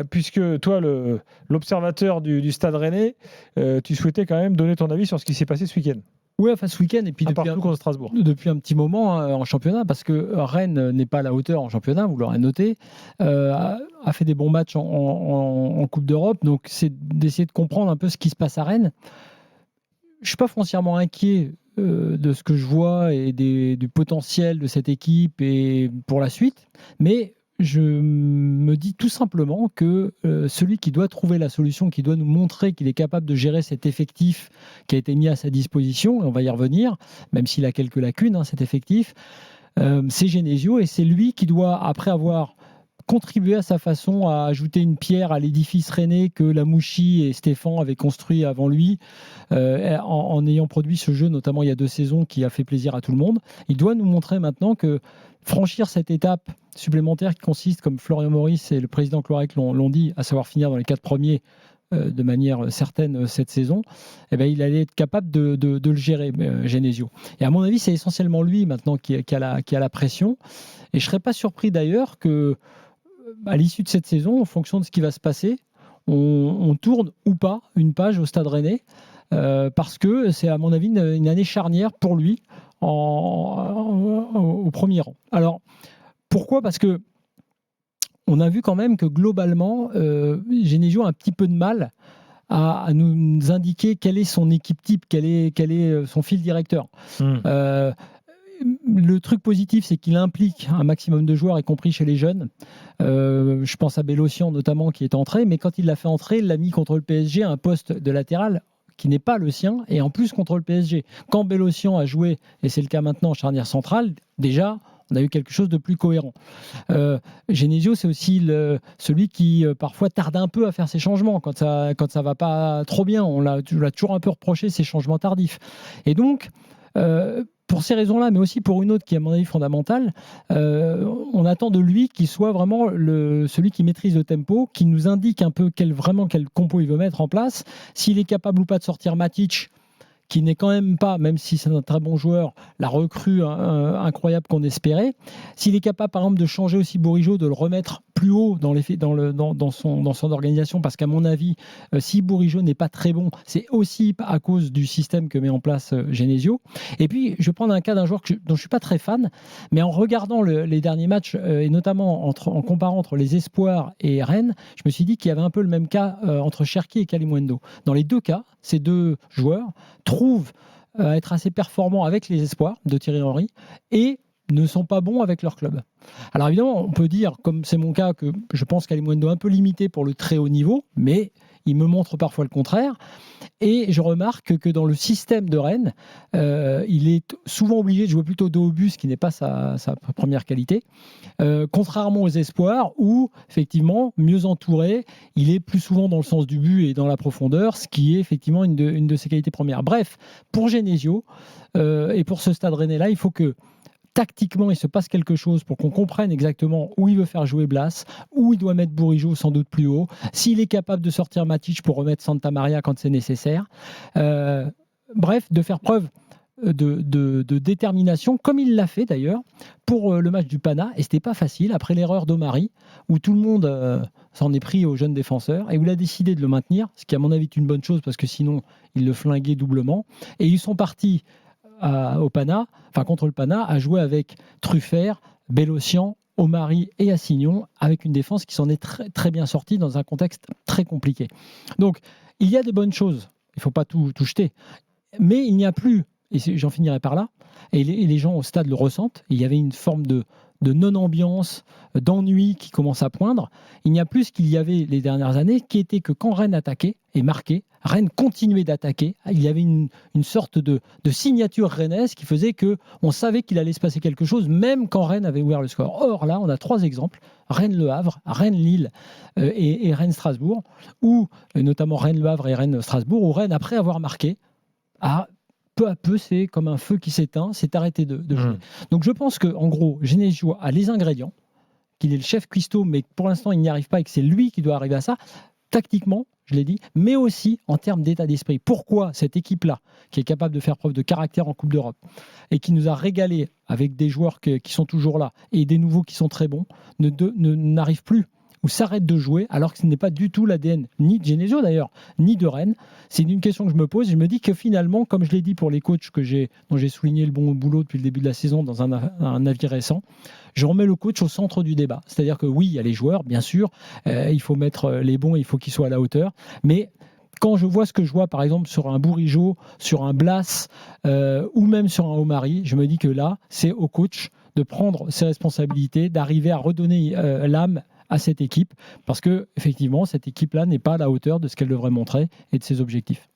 puisque toi, l'observateur du Stade Rennais, tu souhaitais quand même donner ton avis sur ce qui s'est passé ce week-end. Oui, enfin ce week-end, et puis partout contre Strasbourg. depuis un petit moment en championnat, parce que Rennes n'est pas à la hauteur en championnat, vous l'aurez noté, a fait des bons matchs en Coupe d'Europe, donc c'est d'essayer de comprendre un peu ce qui se passe à Rennes. Je ne suis pas foncièrement inquiet de ce que je vois et du potentiel de cette équipe et pour la suite, mais je me dis tout simplement que celui qui doit trouver la solution, qui doit nous montrer qu'il est capable de gérer cet effectif qui a été mis à sa disposition, et on va y revenir, même s'il a quelques lacunes, cet effectif, c'est Genesio, et c'est lui qui doit, après avoir contribué à sa façon à ajouter une pierre à l'édifice rennais que Lamouchi et Stéphane avaient construit avant lui, en ayant produit ce jeu, notamment il y a 2 saisons, qui a fait plaisir à tout le monde. Il doit nous montrer maintenant que franchir cette étape supplémentaire qui consiste, comme Florian Maurice et le président Cloarec l'ont dit, à savoir finir dans les 4 premiers de manière certaine cette saison, eh ben, il allait être capable de le gérer, Genesio. Et à mon avis, c'est essentiellement lui maintenant qui a la pression. Et je ne serais pas surpris d'ailleurs que, à l'issue de cette saison, en fonction de ce qui va se passer, on tourne ou pas une page au Stade Rennais, parce que c'est à mon avis une année charnière pour lui au premier rang. Alors, pourquoi ? Parce que on a vu quand même que globalement, Genesio a un petit peu de mal à nous indiquer quelle est son équipe type, quel est son fil directeur. Le truc positif, c'est qu'il implique un maximum de joueurs, y compris chez les jeunes. Je pense à Bélocian notamment, qui est entré, mais quand il l'a fait entrer, il l'a mis contre le PSG à un poste de latéral qui n'est pas le sien, et en plus contre le PSG. Quand Bélocian a joué, et c'est le cas maintenant en charnière centrale, déjà, on a eu quelque chose de plus cohérent. Genesio, c'est aussi celui qui parfois tarde un peu à faire ses changements quand ça va pas trop bien. On l'a toujours un peu reproché, ces changements tardifs. Et donc, pour ces raisons-là, mais aussi pour une autre qui est à mon avis fondamentale, on attend de lui qu'il soit vraiment celui qui maîtrise le tempo, qui nous indique un peu quel compo il veut mettre en place, s'il est capable ou pas de sortir Matic, qui n'est quand même pas, même si c'est un très bon joueur, la recrue incroyable qu'on espérait. S'il est capable, par exemple, de changer aussi Bourigeaud, de le remettre plus haut dans son organisation, parce qu'à mon avis, si Bourigeaud n'est pas très bon, c'est aussi à cause du système que met en place Genesio. Et puis, je vais prendre un cas d'un joueur dont je ne suis pas très fan, mais en regardant les derniers matchs, et notamment en comparant entre les espoirs et Rennes, je me suis dit qu'il y avait un peu le même cas entre Cherki et Kalimuendo. Dans les 2 cas, ces 2 joueurs trouvent être assez performants avec les espoirs de Thierry Henry et ne sont pas bons avec leur club. Alors évidemment, on peut dire, comme c'est mon cas, que je pense qu'Alimundo est un peu limité pour le très haut niveau, mais il me montre parfois le contraire. Et je remarque que dans le système de Rennes, il est souvent obligé de jouer plutôt dos au but, ce qui n'est pas sa première qualité, contrairement aux espoirs où, effectivement, mieux entouré, il est plus souvent dans le sens du but et dans la profondeur, ce qui est effectivement une de ses qualités premières. Bref, pour Genesio et pour ce Stade Rennais-là, il faut que tactiquement, il se passe quelque chose pour qu'on comprenne exactement où il veut faire jouer Blas, où il doit mettre Bourigeaud sans doute plus haut, s'il est capable de sortir Matic pour remettre Santa Maria quand c'est nécessaire. Bref, de faire preuve de détermination, comme il l'a fait d'ailleurs pour le match du Pana, et c'était pas facile, après l'erreur d'Omari, où tout le monde s'en est pris aux jeunes défenseurs, et où il a décidé de le maintenir, ce qui à mon avis est une bonne chose, parce que sinon, il le flinguait doublement. Et ils sont partis au Pana, contre le Pana, à jouer avec Truffert, Bélocian, Omari et Assignon, avec une défense qui s'en est très, très bien sortie dans un contexte très compliqué. Donc, il y a des bonnes choses, il ne faut pas tout jeter, mais il n'y a plus, et j'en finirai par là, et les gens au stade le ressentent, il y avait une forme de non-ambiance, d'ennui qui commence à poindre. Il n'y a plus ce qu'il y avait les dernières années, qui était que quand Rennes attaquait et marquait, Rennes continuait d'attaquer. Il y avait une sorte de signature rennaise qui faisait qu'on savait qu'il allait se passer quelque chose, même quand Rennes avait ouvert le score. Or, là, on a 3 exemples. Rennes-Le Havre, Rennes-Lille et Rennes-Strasbourg, ou notamment Rennes-Le Havre et Rennes-Strasbourg, où Rennes, après avoir marqué, peu à peu, c'est comme un feu qui s'éteint, c'est arrêté de jouer. Donc je pense qu'en gros, Genesio a les ingrédients, qu'il est le chef cuistot, mais pour l'instant, il n'y arrive pas et que c'est lui qui doit arriver à ça, tactiquement, je l'ai dit, mais aussi en termes d'état d'esprit. Pourquoi cette équipe-là, qui est capable de faire preuve de caractère en Coupe d'Europe, et qui nous a régalé avec des joueurs qui sont toujours là, et des nouveaux qui sont très bons, n'arrive plus ou s'arrêtent de jouer, alors que ce n'est pas du tout l'ADN, ni de Genesio d'ailleurs, ni de Rennes. C'est une question que je me pose. Je me dis que finalement, comme je l'ai dit pour les coachs dont j'ai souligné le bon boulot depuis le début de la saison dans un avis récent, je remets le coach au centre du débat. C'est-à-dire que oui, il y a les joueurs, bien sûr, il faut mettre les bons, il faut qu'ils soient à la hauteur, mais quand je vois ce que je vois, par exemple, sur un Bourigeaud, sur un Blas, ou même sur un Omari, je me dis que là, c'est au coach de prendre ses responsabilités, d'arriver à redonner l'âme à cette équipe, parce que effectivement, cette équipe-là n'est pas à la hauteur de ce qu'elle devrait montrer et de ses objectifs.